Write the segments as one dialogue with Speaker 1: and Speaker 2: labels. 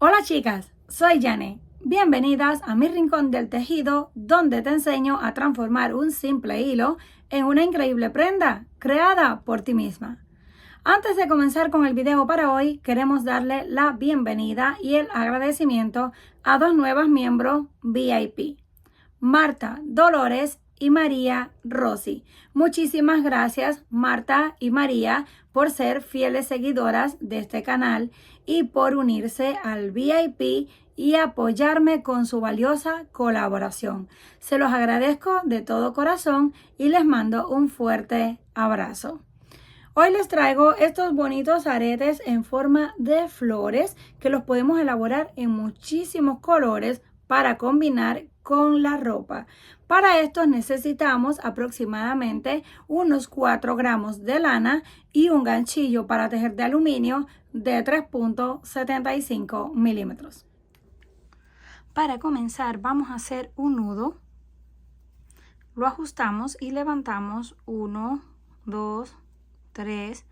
Speaker 1: Hola chicas, soy Janet. Bienvenidas a mi rincón del tejido, donde te enseño a transformar un simple hilo en una increíble prenda creada por ti misma. Antes de comenzar con el video para hoy, queremos darle la bienvenida y el agradecimiento a dos nuevas miembros VIP, Marta Dolores y María Rossi. Muchísimas gracias Marta y María por ser fieles seguidoras de este canal y por unirse al VIP y apoyarme con su valiosa colaboración. Se los agradezco de todo corazón y les mando un fuerte abrazo. Hoy les traigo estos bonitos aretes en forma de flores que los podemos elaborar en muchísimos colores para combinar con la ropa. Para esto necesitamos aproximadamente unos 4 gramos de lana y un ganchillo para tejer de aluminio de 3.75 milímetros. Para comenzar vamos a hacer un nudo. Lo ajustamos y levantamos 1, 2, 3,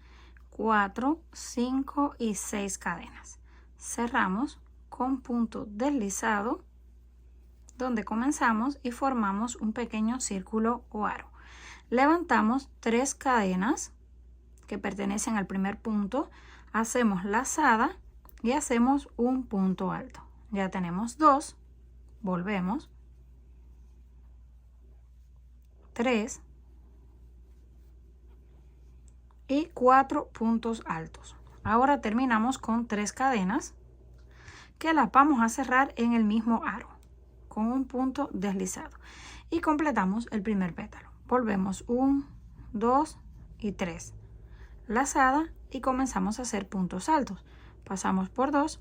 Speaker 1: 4, 5 y 6 cadenas. Cerramos con punto deslizado donde comenzamos y formamos un pequeño círculo o aro. Levantamos 3 cadenas que pertenecen al primer punto, hacemos lazada y hacemos un punto alto. Ya tenemos 2, volvemos, 3 y 4 puntos altos. Ahora terminamos con 3 cadenas que las vamos a cerrar en el mismo aro con un punto deslizado y completamos el primer pétalo. Volvemos 1, 2 y 3, lazada y comenzamos a hacer puntos altos. Pasamos por 2,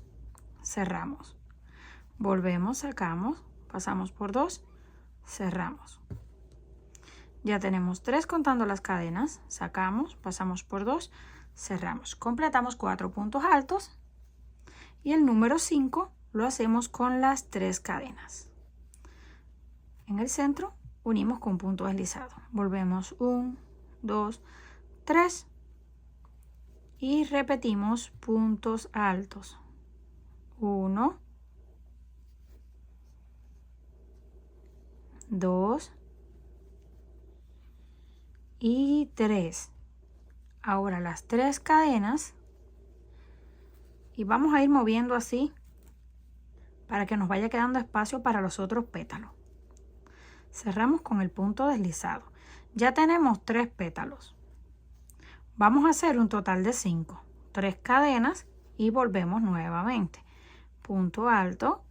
Speaker 1: cerramos, volvemos, sacamos, pasamos por 2, cerramos. Ya tenemos 3 contando las cadenas, sacamos, pasamos por 2, cerramos. Completamos 4 puntos altos y el número 5 lo hacemos con las 3 cadenas. En el centro unimos con punto deslizado. Volvemos 1, 2, 3 y repetimos puntos altos. 1, 2 y 3. Ahora las 3 cadenas y vamos a ir moviendo así para que nos vaya quedando espacio para los otros pétalos. Cerramos con el punto deslizado. Ya tenemos 3 pétalos. Vamos a hacer un total de 5. 3 cadenas y volvemos nuevamente. Punto alto,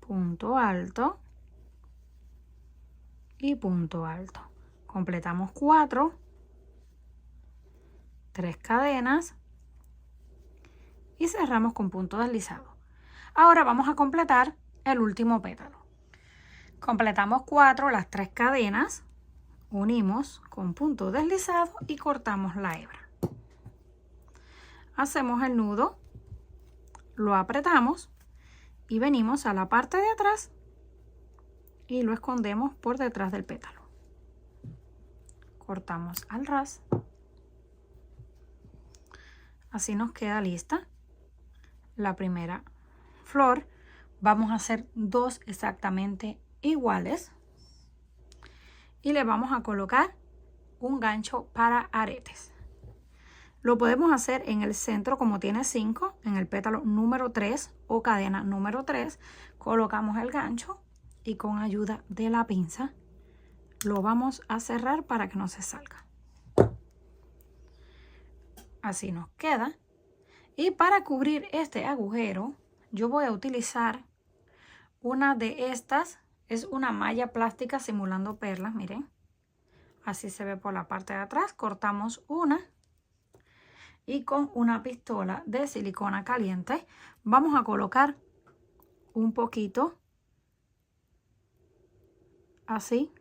Speaker 1: punto alto y punto alto. Completamos 4, 3 cadenas y cerramos con punto deslizado. Ahora vamos a completar el último pétalo. Completamos 4, las 3 cadenas, unimos con punto deslizado y cortamos la hebra. Hacemos el nudo, lo apretamos y venimos a la parte de atrás y lo escondemos por detrás del pétalo. Cortamos al ras. Así nos queda lista la primera flor. Vamos a hacer 2 exactamente iguales y le vamos a colocar un gancho para aretes. Lo podemos hacer en el centro como tiene 5, en el pétalo número 3 o cadena número 3. Colocamos el gancho y con ayuda de la pinza lo vamos a cerrar para que no se salga. Así nos queda. Y para cubrir este agujero yo voy a utilizar una de estas. Es una malla plástica simulando perlas, miren. Así se ve por la parte de atrás. Cortamos una y con una pistola de silicona caliente vamos a colocar un poquito así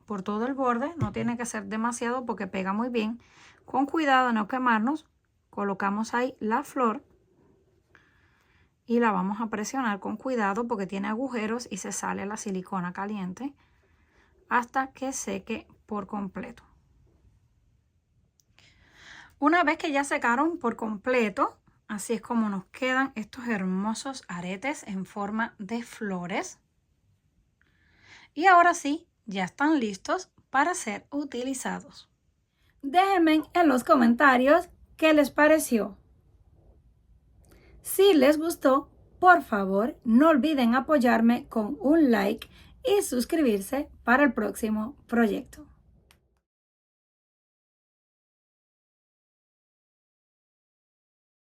Speaker 1: por todo el borde. No tiene que ser demasiado porque pega muy bien. Con cuidado de no quemarnos, colocamos ahí la flor y la vamos a presionar con cuidado porque tiene agujeros y se sale la silicona caliente hasta que seque por completo. Una vez que ya secaron por completo, Así es como nos quedan estos hermosos aretes en forma de flores. Y ahora sí, ya están listos para ser utilizados. Déjenme en los comentarios qué les pareció. Si les gustó, por favor, no olviden apoyarme con un like y suscribirse para el próximo proyecto.